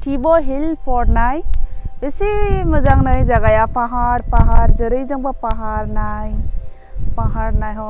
टिबो hill fort नाय बेसे मोजां नै जागाया पाहाड़ जेरैजोंबो पाहाड़ नाय हो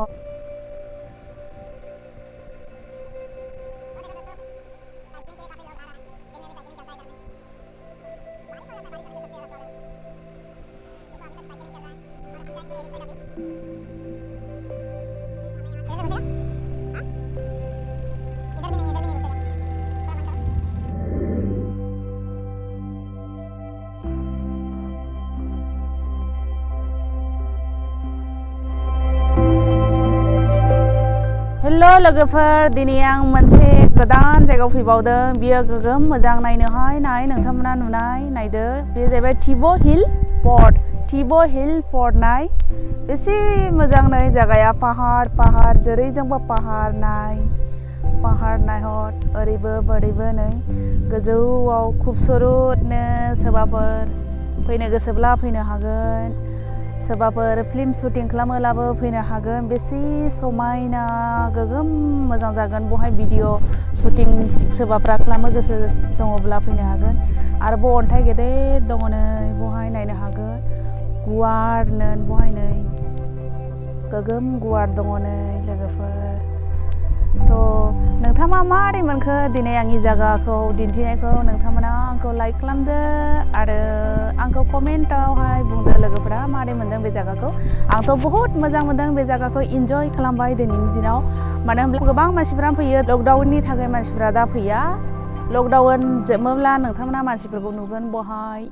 हेलो लोगोफोर दिनै आं मोनसे गोदान जायगायाव फैबावदों बियो गोगोम मोजां नायनोहाय नोंथांमोना नायदो बे जाहैबाय टिबो हिल फर्ट नाय बेसे मोजां नै जागाया पाहाड़ जेरैजोंबो पाहाड़ नाय हद ओरैबो बोरैबो नै गोजौआव खुबसुरुतनो सोरबाफोर फैनो गोसोब्ला फैनो हागोन सोरबाफोर फिल्म शुटिं खालामोब्लाबो फैनो हागोन बेसे समायना गोगोम मोजां जागोन बहाय भिडिअ शुटिं सोरबाफ्रा खालामनो गोसो दङब्ला फैनो हागोन आरो अन्थाइ गेदेर दङ नै बहाय नायनो हागोन गुवारनो बहाय नै गोगोम गुवार दङ नै लोगोफोर थ' नोंथाङा मारै मोनखो दिनै आंनि जायगाखौ दिन्थिनायखौ नोंथांमोना आंखौ लाइक खालामदो आरो आंखौ कमेन्टआवहाय बुंदो लोगोफोरा मारै मोनदों बे जायगाखौ आंथ' बहुत मोजां मोनदों बे जायगाखौ इन्जय खालामबाय दिनैनि दिनाव मानो होनब्ला गोबां मानसिफ्रा फैयो लकडाउननि थाखाय मानसिफ्रा दा फैया लकडाउन जोबोब्ला नोंथांमोना मानसिफोरखौ नुगोन बहाय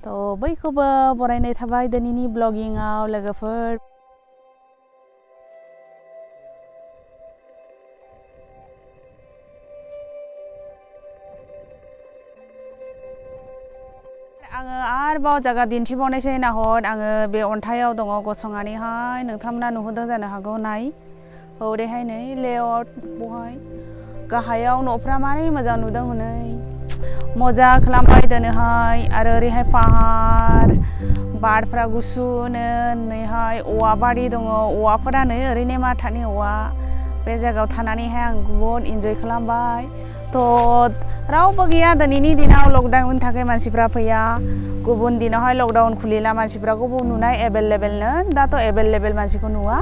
थ' बयखौबो बरायनाय थाबाय दिनैनि ब्लगिंआव लोगोफोर आङो आरोबाव जायगा दिन्थिबावनायसै नाहर आङो बे अन्थाइयाव दङ गसंनानैहाय नोंथांमोना नुहुरदों जानो हागौ नाय ओरैहाय नै लेआउट बहाय गाहायाव न'फ्रा मारै मोजां नुदों हनै मजा खालामबाय दोनोहाय आरो ओरैहाय पाहाड़ बारफ्रा गुसुनो नैहाय औवा बारि दङ औवाफोरा नै ओरैनो माथानि औवा बे जायगायाव थानानैहाय आं बहुत इन्जय खालामबाय थ' रावबो गैया दिनैनि दिनाव लकडाउननि थाखाय मानसिफ्रा फैया गुबुन दिनावहाय लकडाउन खुलिला मानसिफ्रा गुबुन नुनाय एभेलेबेलनो दाथ' एभेलेबेल मानसिखौ नुवा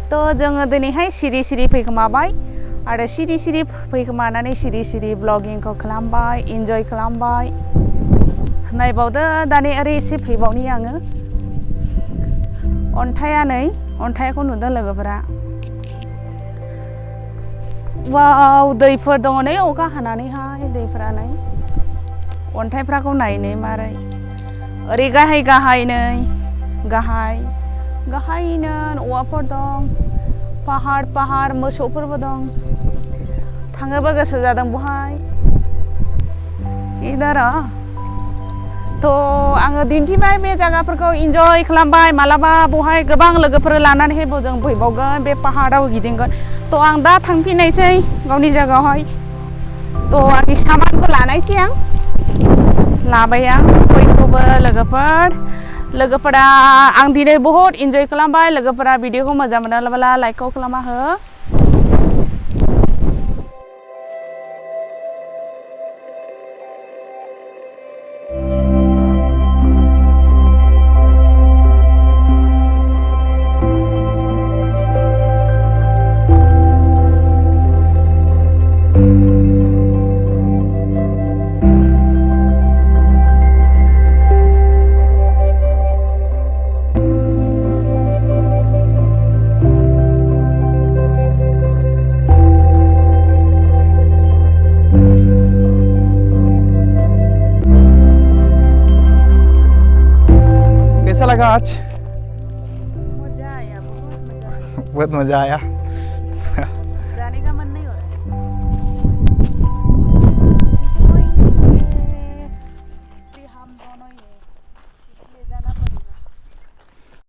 थ' जोङो दिनैहाय सिरि फैखोमाबाय आरो सिरि फैखोमानानै सिरि ब्लगिंखौ खालामबाय इन्जय खालामबाय नायबावदो दानि ओरै एसे फैबावनि आङो अन्थाइखौ नुदों लोगोफोरा वाव दैफोर दङ नै अखा हानानैहाय दैफोरा नै अन्थाइफ्राखौ नायनो मारै ओरै गाहाय नै गाहायनो औवाफोर दं पाहाड़ मोसौफोरबो दं थांनोबो गोसो जादों बहाय इधर थ' आङो दिन्थिबाय बे जायगाफोरखौ इन्जय खालामबाय मालाबा बहाय गोबां लोगोफोर लानानैहाय जों फैबावगोन बे पाहाड़ाव गिदिंगोन थ' आं दा थांफिननायसै गावनि जायगायावहाय थ' आंनि सामानबो लानायसै आं लाबाय आं बयखौबो लोगोफोरा आं दिनै बहुत इन्जय खालामबाय लोगोफोरा भिडिअखौ मोजां मोनोब्ला लाइकखौ खालामना हो कैसा लगा आज? मजा आया बहुत मजा बहुत मजा आया